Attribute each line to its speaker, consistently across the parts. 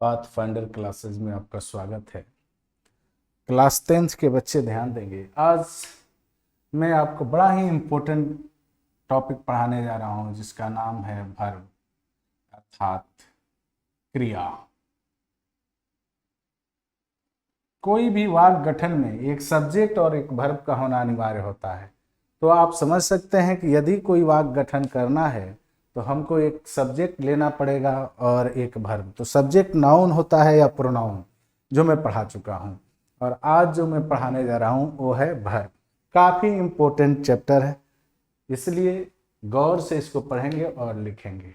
Speaker 1: Pathfinder classes में आपका स्वागत है। क्लास 10th के बच्चे ध्यान देंगे। आज मैं आपको बड़ा ही इम्पोर्टेंट टॉपिक पढ़ाने जा रहा हूं जिसका नाम है वर्ब अर्थात क्रिया। कोई भी वाक्य गठन में एक सब्जेक्ट और एक वर्ब का होना अनिवार्य होता है। तो आप समझ सकते हैं कि यदि कोई वाक्य गठन करना है तो हमको एक सब्जेक्ट लेना पड़ेगा और एक वर्ब। तो सब्जेक्ट नाउन होता है या प्रोनाउन, जो मैं पढ़ा चुका हूं, और आज जो मैं पढ़ाने जा रहा हूं वो है वर्ब। काफ़ी इम्पोर्टेंट चैप्टर है, इसलिए गौर से इसको पढ़ेंगे और लिखेंगे।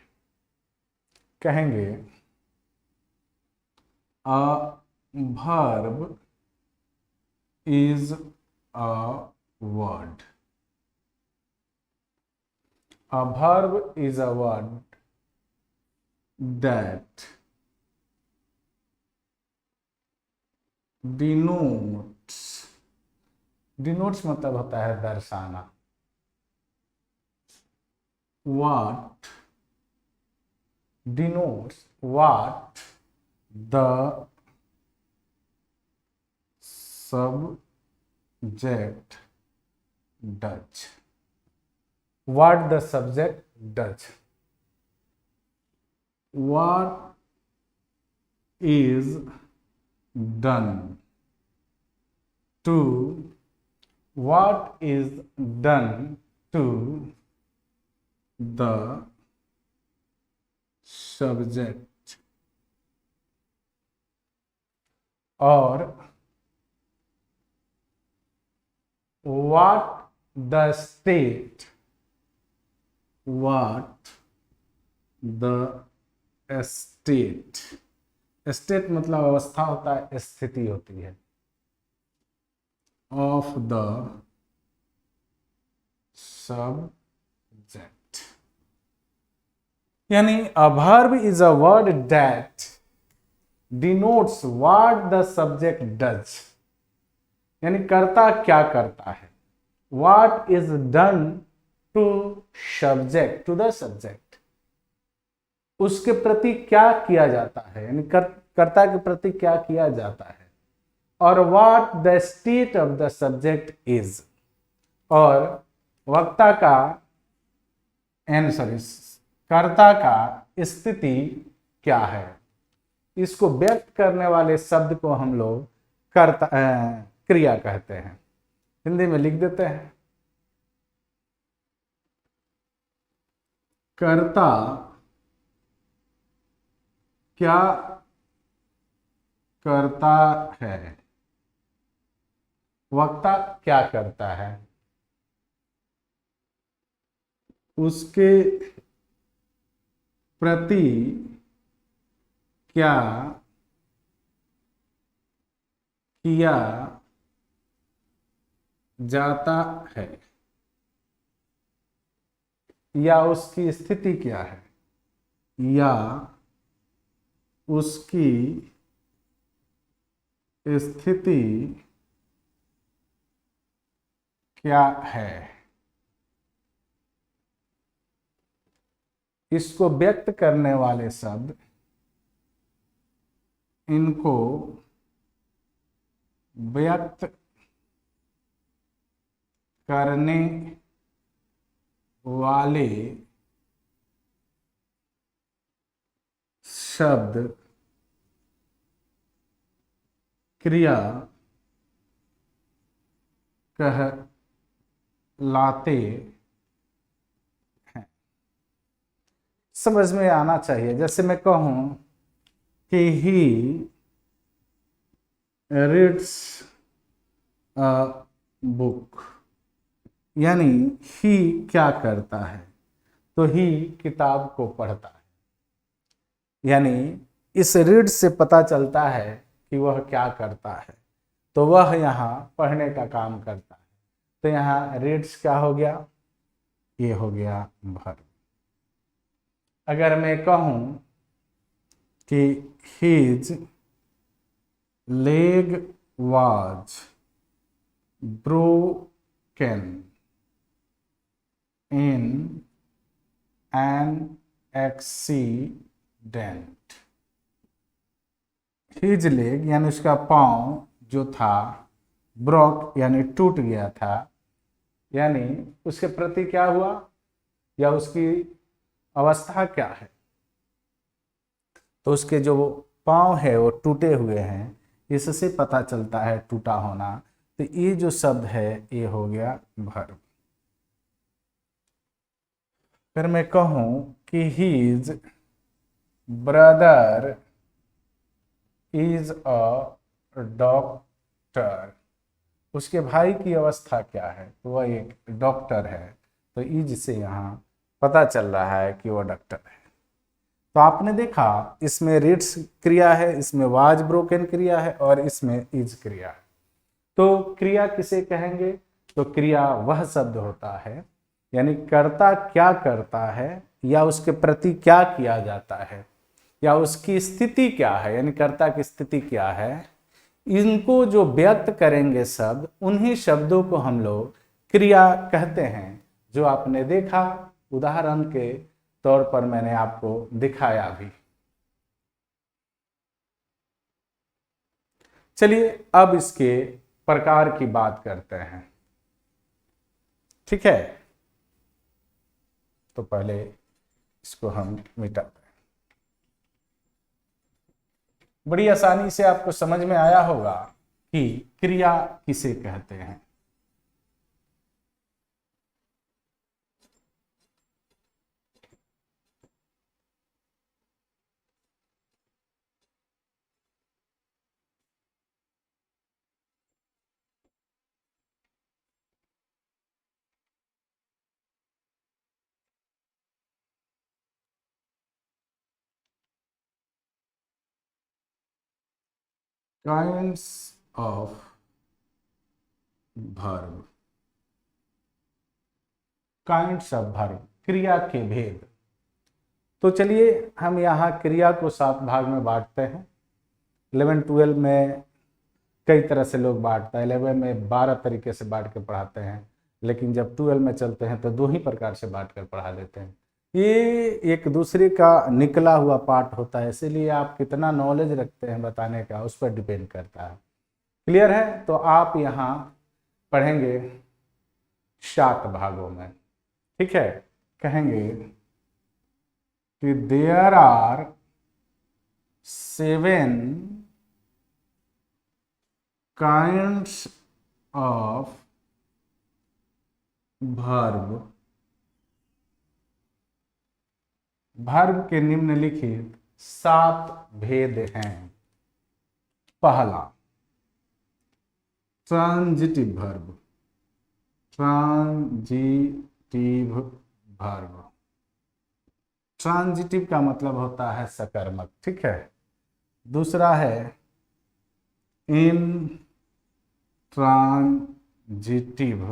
Speaker 1: कहेंगे अ verb is a word. A verb is a word that denotes मतलब होता है दर्शाना। What denotes what the subject does. What the subject does. What is done to, what is done to the subject, और what the state, what the state, state मतलब अवस्था होता है, स्थिति होती है, ऑफ द सब्जेक्ट। यानी a verb is a word that denotes what the subject does, यानी कर्ता क्या करता है। What is done to subject, to the subject, उसके प्रति क्या किया जाता है, यानी कर्ता के प्रति क्या किया जाता है। और what the state of the subject is, और वक्ता का कर्ता का स्थिति क्या है। इसको व्यक्त करने वाले शब्द को हम लोग क्रिया कहते हैं। हिंदी में लिख देते हैं, कर्ता क्या करता है, वक्ता क्या करता है, उसके प्रति क्या किया जाता है, या उसकी स्थिति क्या है, या उसकी स्थिति क्या है। इसको व्यक्त करने वाले शब्द, इनको व्यक्त करने वाले शब्द क्रिया कहलाते हैं। समझ में आना चाहिए। जैसे मैं कहूं कि ही रीड्स अ बुक, यानी ही क्या करता है, तो ही किताब को पढ़ता है। यानी इस रीड से पता चलता है कि वह क्या करता है, तो वह यहाँ पढ़ने का काम करता है। तो यहाँ रीड्स क्या हो गया, ये हो गया वर्ब। अगर मैं कहूं कि his leg was broken in an accident, his leg यानी उसका पाँव जो था, ब्रोक यानी टूट गया था, यानी उसके प्रति क्या हुआ या उसकी अवस्था क्या है, तो उसके जो पाँव है वो टूटे हुए हैं, इससे पता चलता है टूटा होना। तो ये जो शब्द है ये हो गया वर्ब। फिर मैं कहूं कि his brother is a doctor, उसके भाई की अवस्था क्या है, तो वह एक डॉक्टर है। तो इज से यहाँ पता चल रहा है कि वह डॉक्टर है। तो आपने देखा इसमें रीड्स क्रिया है, इसमें वाज ब्रोकन क्रिया है और इसमें इज क्रिया है। तो क्रिया किसे कहेंगे, तो क्रिया वह शब्द होता है, यानी कर्ता क्या करता है या उसके प्रति क्या किया जाता है या उसकी स्थिति क्या है, यानी कर्ता की स्थिति क्या है, इनको जो व्यक्त करेंगे शब्द, उन्हीं शब्दों को हम लोग क्रिया कहते हैं। जो आपने देखा उदाहरण के तौर पर मैंने आपको दिखाया भी। चलिए अब इसके प्रकार की बात करते हैं, ठीक है। तो पहले इसको हम मिटाते हैं। बड़ी आसानी से आपको समझ में आया होगा कि क्रिया किसे कहते हैं। Kinds of verb, kinds of verb, क्रिया के भेद। तो चलिए हम यहाँ क्रिया को 7 भाग में बांटते हैं। 11-12 में कई तरह से लोग बांटते हैं, 11 में 12 तरीके से बांट के पढ़ाते हैं, लेकिन जब 12 में चलते हैं तो 2 ही प्रकार से बांट कर पढ़ा देते हैं। ये एक दूसरे का निकला हुआ पार्ट होता है, इसीलिए आप कितना नॉलेज रखते हैं बताने का उस पर डिपेंड करता है। क्लियर है? तो आप यहाँ पढ़ेंगे 7 भागों में, ठीक है। कहेंगे कि there are 7 kinds of verb, verb के निम्नलिखित 7 भेद हैं। पहला transitive verb, transitive verb, transitive का मतलब होता है सकर्मक, ठीक है। दूसरा है इन ट्रांजिटिव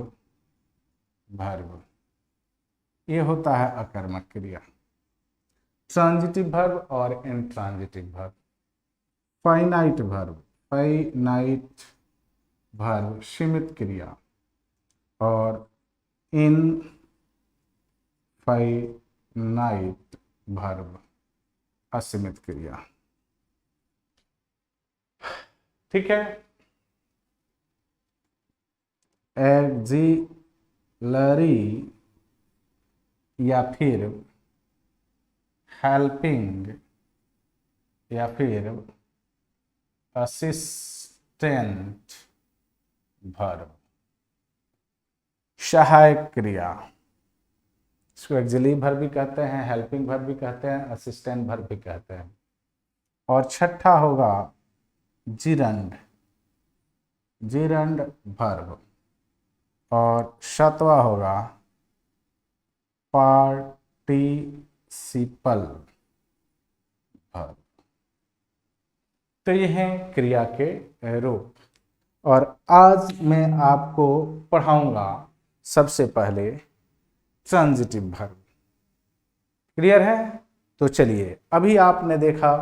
Speaker 1: वर्ब, ये होता है अकर्मक क्रिया। ट्रांजिटिव वर्ब और intransitive verb. Finite verb, finite verb सीमित क्रिया और इनफाइनाइट वर्ब असीमित क्रिया, ठीक है। एक्सिलरी या फिर हेल्पिंग या फिर असिस्टेंट वर्ब, सहायक क्रिया, इसको एक्सिलरी वर्ब भी कहते हैं, हेल्पिंग वर्ब भी कहते हैं, असिस्टेंट वर्ब भी कहते हैं। और छठा होगा जिरंड, जिरंड वर्ब। और 7वां होगा पार्टिसिपल वर्ब। तो ये हैं क्रिया के रूप। और आज मैं आपको पढ़ाऊंगा सबसे पहले ट्रांजिटिव वर्ब। क्लियर है? तो चलिए, अभी आपने देखा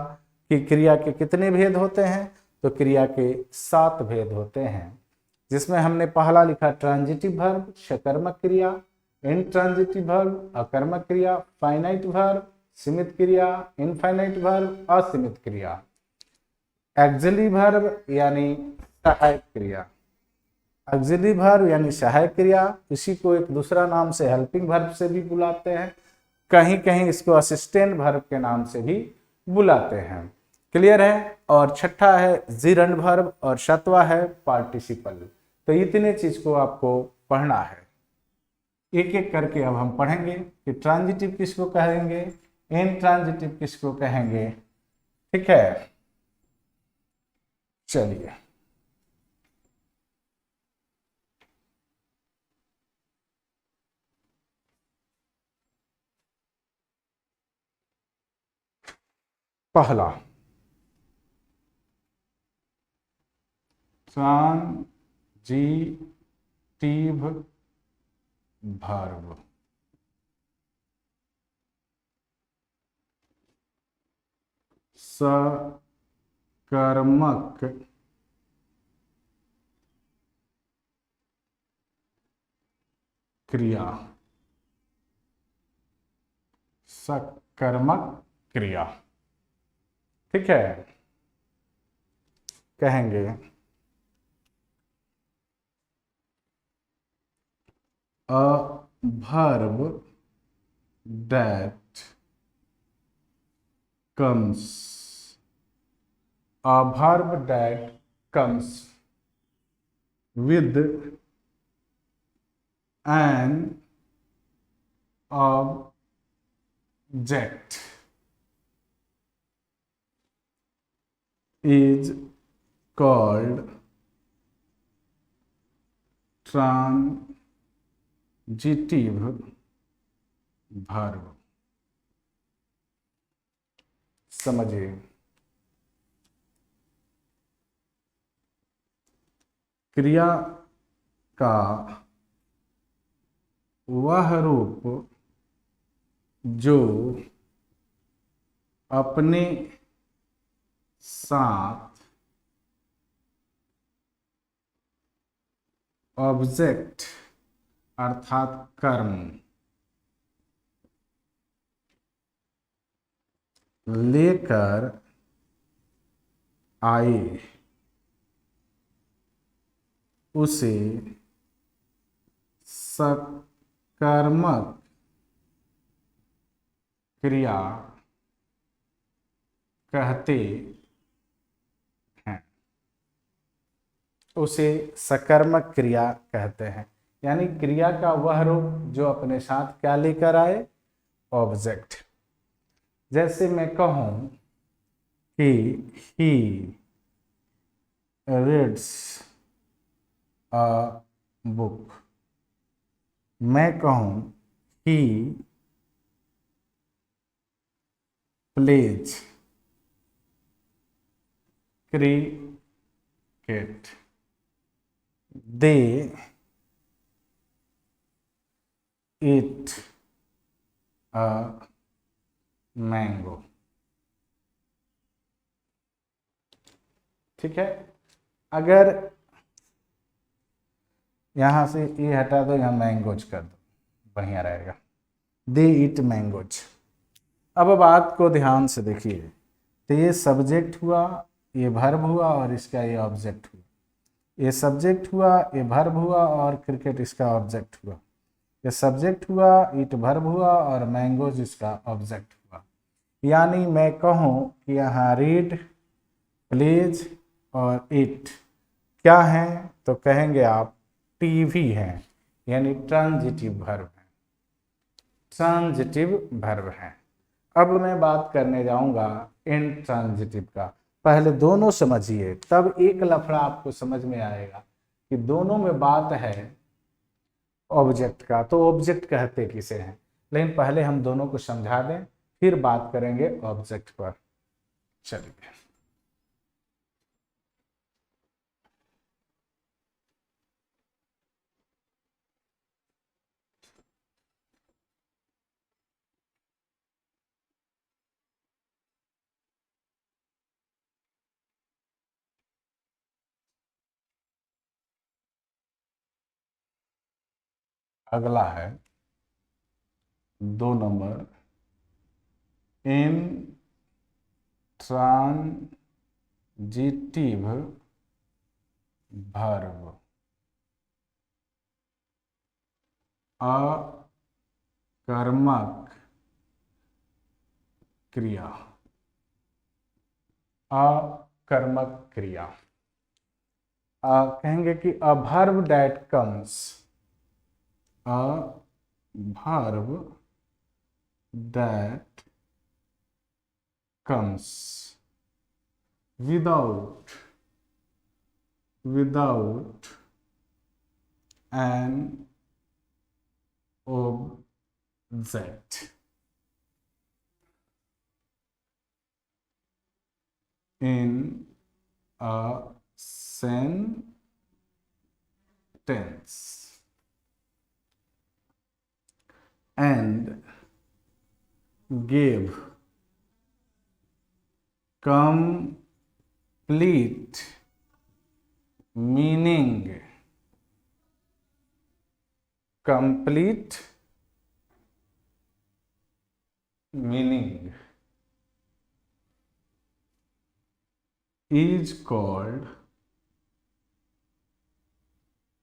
Speaker 1: कि क्रिया के कितने भेद होते हैं, तो क्रिया के 7 भेद होते हैं, जिसमें हमने पहला लिखा ट्रांजिटिव वर्ब, सकर्मक क्रिया, इनट्रांजिटिव वर्ब, अकर्मक क्रिया, फाइनाइट वर्ब, सीमित क्रिया, इनफाइनाइट वर्ब, असीमित क्रिया। एक्सिलरी वर्ब यानी सहायक क्रिया। ऑक्सिलरी वर्ब यानी सहायक क्रिया, इसी को एक दूसरा नाम से हेल्पिंग वर्ब से भी बुलाते हैं, कहीं कहीं इसको असिस्टेंट वर्ब के नाम से भी बुलाते हैं। क्लियर है। और छठा है जिरंड वर्ब और सातवां है पार्टिसिपल। तो इतने चीज को आपको पढ़ना है। एक एक करके अब हम पढ़ेंगे कि ट्रांजिटिव किसको कहेंगे, इनट्रांजिटिव किसको कहेंगे। ठीक है, चलिए। पहला ट्रांजिटिव वर्ब। सकर्मक क्रिया। सकर्मक क्रिया। ठीक है, कहेंगे a verb that comes, a verb that comes with an object is called transitive verb। समझिए, क्रिया का वह रूप जो अपने साथ ऑब्जेक्ट अर्थात कर्म लेकर आए उसे सकर्मक क्रिया कहते हैं। उसे सकर्मक क्रिया कहते हैं, यानी क्रिया का वह रूप जो अपने साथ क्या लेकर आए, ऑब्जेक्ट। जैसे मैं कहूं कि ही रीड्स अ बुक, मैं कहूं he plays cricket, they eat a mango. ठीक है, अगर यहां से ये हटा दो, यहां मैंगोज कर दो, बढ़िया रहेगा। दे ईट मैंगोज। अब बात को ध्यान से देखिए, तो ये सब्जेक्ट हुआ, ये वर्ब हुआ और इसका ये ऑब्जेक्ट हुआ। ये सब्जेक्ट हुआ, ये वर्ब हुआ और क्रिकेट इसका ऑब्जेक्ट हुआ। ये सब्जेक्ट हुआ, ईट वर्ब हुआ और मैंगोज इसका ऑब्जेक्ट हुआ। यानी मैं कहूँ कि यहाँ रीड, प्लेज और ईट क्या हैं, तो कहेंगे आप टीवी हैं, यानी ट्रांजिटिव वर्ब है। ट्रांजिटिव वर्ब है। अब मैं बात करने जाऊंगा इनट्रांजिटिव का। पहले दोनों समझिए, तब एक लफड़ा आपको समझ में आएगा कि दोनों में बात है ऑब्जेक्ट का, तो ऑब्जेक्ट कहते किसे हैं। लेकिन पहले हम दोनों को समझा दें, फिर बात करेंगे ऑब्जेक्ट पर। चलिए, अगला है 2 नंबर, इन ट्रांजिटिव जिटिव वर्ब, अकर्मक क्रिया, अकर्मक क्रिया। कहेंगे कि a verb that comes, a verb that comes without an object, in a sentence and give complete meaning, complete meaning is called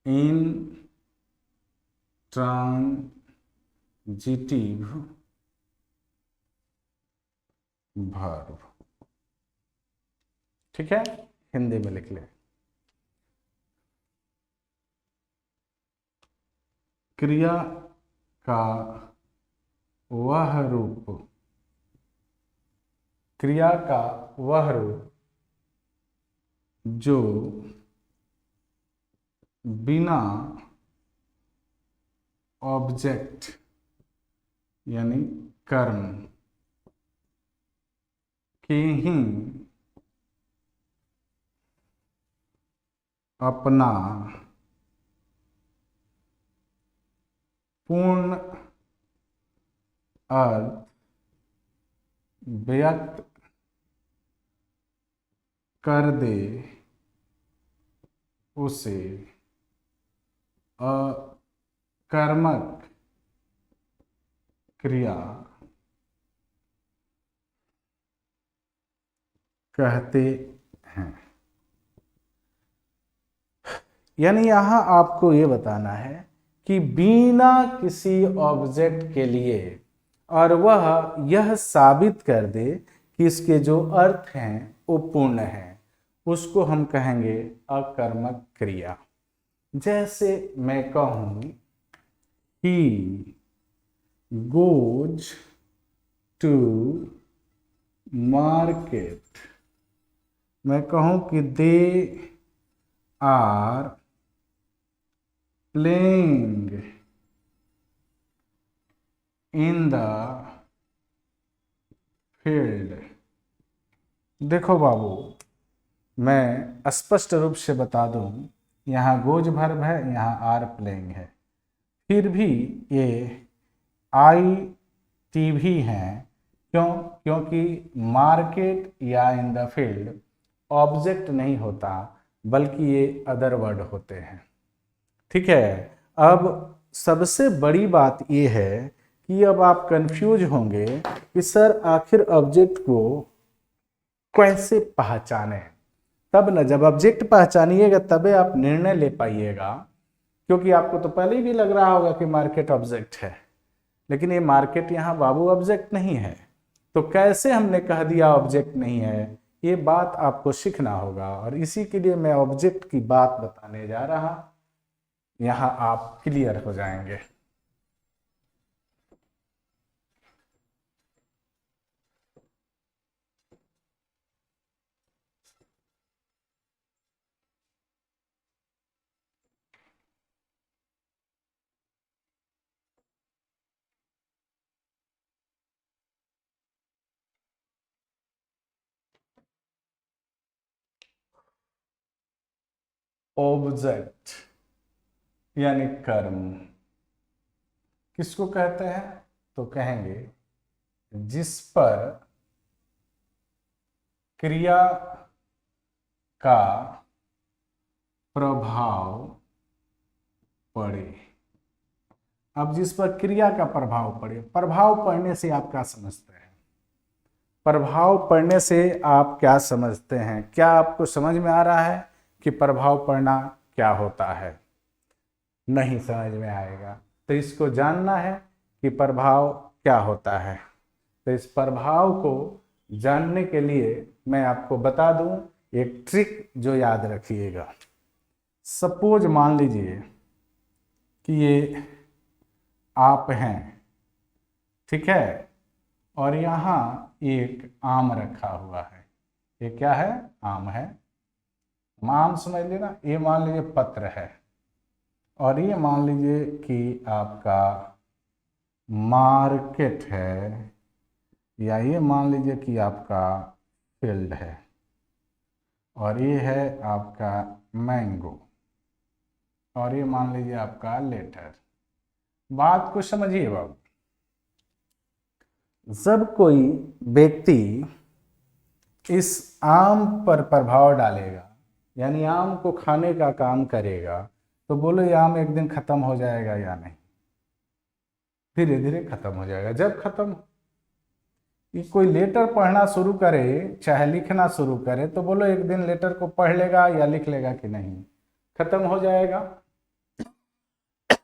Speaker 1: intransitive verb। ठीक है, हिंदी में लिख ले। क्रिया का वह रूप, क्रिया का वह रूप जो बिना ऑब्जेक्ट यानी कर्म के ही अपना पूर्ण अर्थ व्यक्त कर दे, उसे अकर्मक क्रिया कहते हैं। यानी यहां आपको ये बताना है कि बिना किसी ऑब्जेक्ट के लिए, और वह यह साबित कर दे कि इसके जो अर्थ हैं वो पूर्ण हैं, उसको हम कहेंगे अकर्मक क्रिया। जैसे मैं कहूं ही गोज टू मार्केट, मैं कहूं कि they are playing in the field. देखो बाबू, मैं स्पष्ट रूप से बता दूं, यहाँ गोज वर्ब है, यहाँ आर प्लेइंग है, फिर भी ये आई टी भी हैं। क्यों? क्योंकि मार्केट या इन द फील्ड ऑब्जेक्ट नहीं होता, बल्कि ये अदर वर्ड होते हैं। ठीक है, अब सबसे बड़ी बात ये है कि अब आप कंफ्यूज होंगे कि सर आखिर ऑब्जेक्ट को कैसे पहचाने। तब न, जब ऑब्जेक्ट पहचानिएगा तबे आप निर्णय ले पाइएगा, क्योंकि आपको तो पहले ही भी लग रहा होगा कि मार्केट ऑब्जेक्ट है, लेकिन ये मार्केट यहाँ बाबू ऑब्जेक्ट नहीं है। तो कैसे हमने कह दिया ऑब्जेक्ट नहीं है, ये बात आपको सीखना होगा, और इसी के लिए मैं ऑब्जेक्ट की बात बताने जा रहा। यहाँ आप क्लियर हो जाएंगे। ऑब्जेक्ट यानी कर्म किसको कहते हैं? तो कहेंगे जिस पर क्रिया का प्रभाव पड़े। अब जिस पर क्रिया का प्रभाव पड़े, प्रभाव पड़ने से आप क्या समझते हैं? प्रभाव पड़ने से आप क्या समझते हैं? क्या आपको समझ में आ रहा है कि प्रभाव पड़ना क्या होता है? नहीं समझ में आएगा। तो इसको जानना है कि प्रभाव क्या होता है। तो इस प्रभाव को जानने के लिए मैं आपको बता दूं एक ट्रिक जो याद रखिएगा। सपोज मान लीजिए कि ये आप हैं, ठीक है, और यहाँ एक आम रखा हुआ है। ये क्या है? आम है। आम समझ लेना। ये मान लीजिए पत्र है, और ये मान लीजिए कि आपका मार्केट है, या ये मान लीजिए कि आपका फील्ड है, और ये है आपका मैंगो, और ये मान लीजिए आपका लेटर। बात को समझिए बाबू। जब कोई व्यक्ति इस आम पर प्रभाव डालेगा, यानी आम को खाने का काम करेगा, तो बोलो ये आम एक दिन खत्म हो जाएगा या नहीं? धीरे धीरे खत्म हो जाएगा। जब खत्म, ये कोई लेटर पढ़ना शुरू करे, चाहे लिखना शुरू करे, तो बोलो एक दिन लेटर को पढ़ लेगा या लिख लेगा कि नहीं? खत्म हो जाएगा।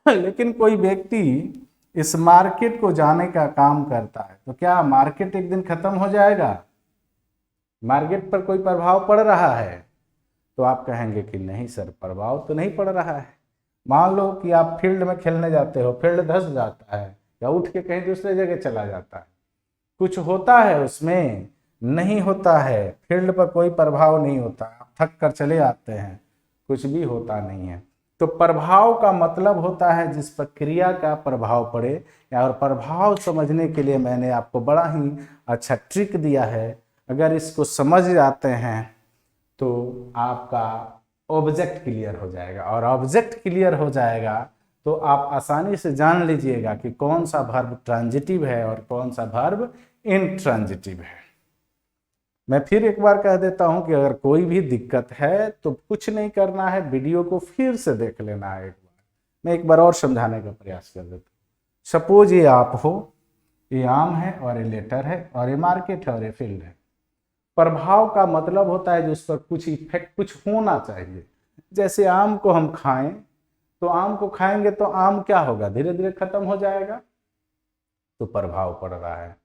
Speaker 1: लेकिन कोई व्यक्ति इस मार्केट को जाने का काम करता है, तो क्या मार्केट एक दिन खत्म हो जाएगा? मार्केट पर कोई प्रभाव पड़ रहा है? तो आप कहेंगे कि नहीं सर, प्रभाव तो नहीं पड़ रहा है। मान लो कि आप फील्ड में खेलने जाते हो, फील्ड धंस जाता है या उठ के कहीं दूसरे जगह चला जाता है, कुछ होता है उसमें? नहीं होता है। फील्ड पर कोई प्रभाव नहीं होता, आप थक कर चले आते हैं, कुछ भी होता नहीं है। तो प्रभाव का मतलब होता है जिस पर क्रिया का प्रभाव पड़े। और प्रभाव समझने के लिए मैंने आपको बड़ा ही अच्छा ट्रिक दिया है। अगर इसको समझ जाते हैं तो आपका ऑब्जेक्ट क्लियर हो जाएगा, और ऑब्जेक्ट क्लियर हो जाएगा तो आप आसानी से जान लीजिएगा कि कौन सा वर्ब ट्रांजिटिव है और कौन सा वर्ब इंट्रांजिटिव है। मैं फिर एक बार कह देता हूं कि अगर कोई भी दिक्कत है तो कुछ नहीं करना है, वीडियो को फिर से देख लेना है एक बार। मैं एक बार और समझाने का प्रयास कर देता हूँ। सपोज ये आप हो, ये आम है, और ये लेटर है, और ये मार्केट है, और ये फील्ड है। प्रभाव का मतलब होता है जो उस पर कुछ इफेक्ट, कुछ होना चाहिए। जैसे आम को हम खाएं, तो आम को खाएंगे तो आम क्या होगा? धीरे धीरे खत्म हो जाएगा। तो प्रभाव पड़ रहा है।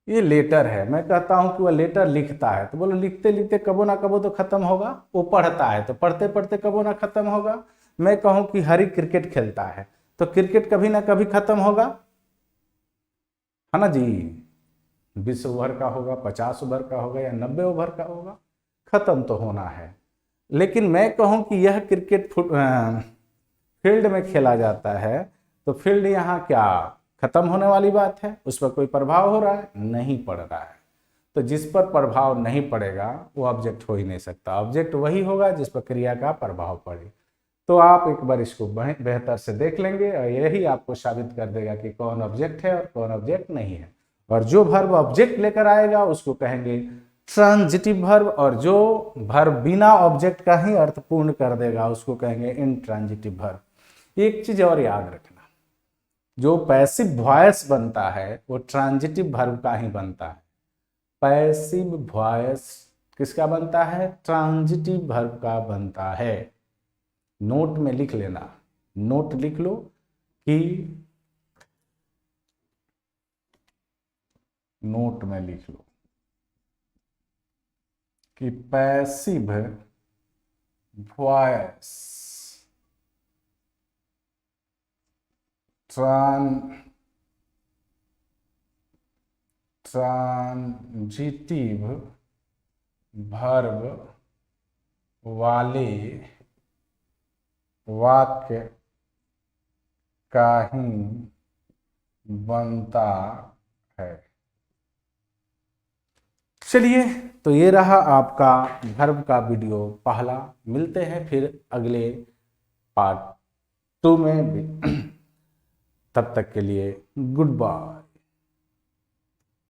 Speaker 1: ये लेटर है, मैं कहता हूं कि वह लेटर लिखता है, तो बोलो लिखते लिखते कबो ना कबो तो खत्म होगा। वो पढ़ता है तो पढ़ते पढ़ते कबो ना खत्म होगा। मैं कहूं कि हरी क्रिकेट खेलता है, तो क्रिकेट कभी ना कभी खत्म होगा, है ना जी? 20 ओवर का होगा, 50 ओवर का होगा, या 90 ओवर का होगा, खत्म तो होना है। लेकिन मैं कहूं कि यह क्रिकेट फील्ड में खेला जाता है, तो फील्ड यहाँ क्या खत्म होने वाली बात है? उस पर कोई प्रभाव हो रहा है? नहीं पड़ रहा है। तो जिस पर प्रभाव नहीं पड़ेगा वो ऑब्जेक्ट हो ही नहीं सकता। ऑब्जेक्ट वही होगा जिस पर क्रिया का प्रभाव पड़े। तो आप एक बार इसको बेहतर से देख लेंगे और यही आपको साबित कर देगा कि कौन ऑब्जेक्ट है और कौन ऑब्जेक्ट नहीं है। और जो वर्ब ऑब्जेक्ट लेकर आएगा उसको कहेंगे ट्रांजिटिव वर्ब, और जो वर्ब बिना ऑब्जेक्ट का ही अर्थ पूर्ण कर देगा उसको कहेंगे इंट्रांजिटिव वर्ब। एक चीज और याद रखना, जो पैसिव वॉइस बनता है वो ट्रांजिटिव वर्ब का ही बनता है। पैसिव वॉइस किसका बनता है? ट्रांजिटिव वर्ब का बनता है। नोट में लिख लेना, नोट लिख लो कि नोट में लिख लो कि पैसिव वॉइस ट्रांजिटिव वर्ब वाले वाक्य का ही बनता है। चलिए, तो ये रहा आपका वर्ब का वीडियो पहला। मिलते हैं फिर अगले पार्ट 2 में। तब तक के लिए गुड बाय।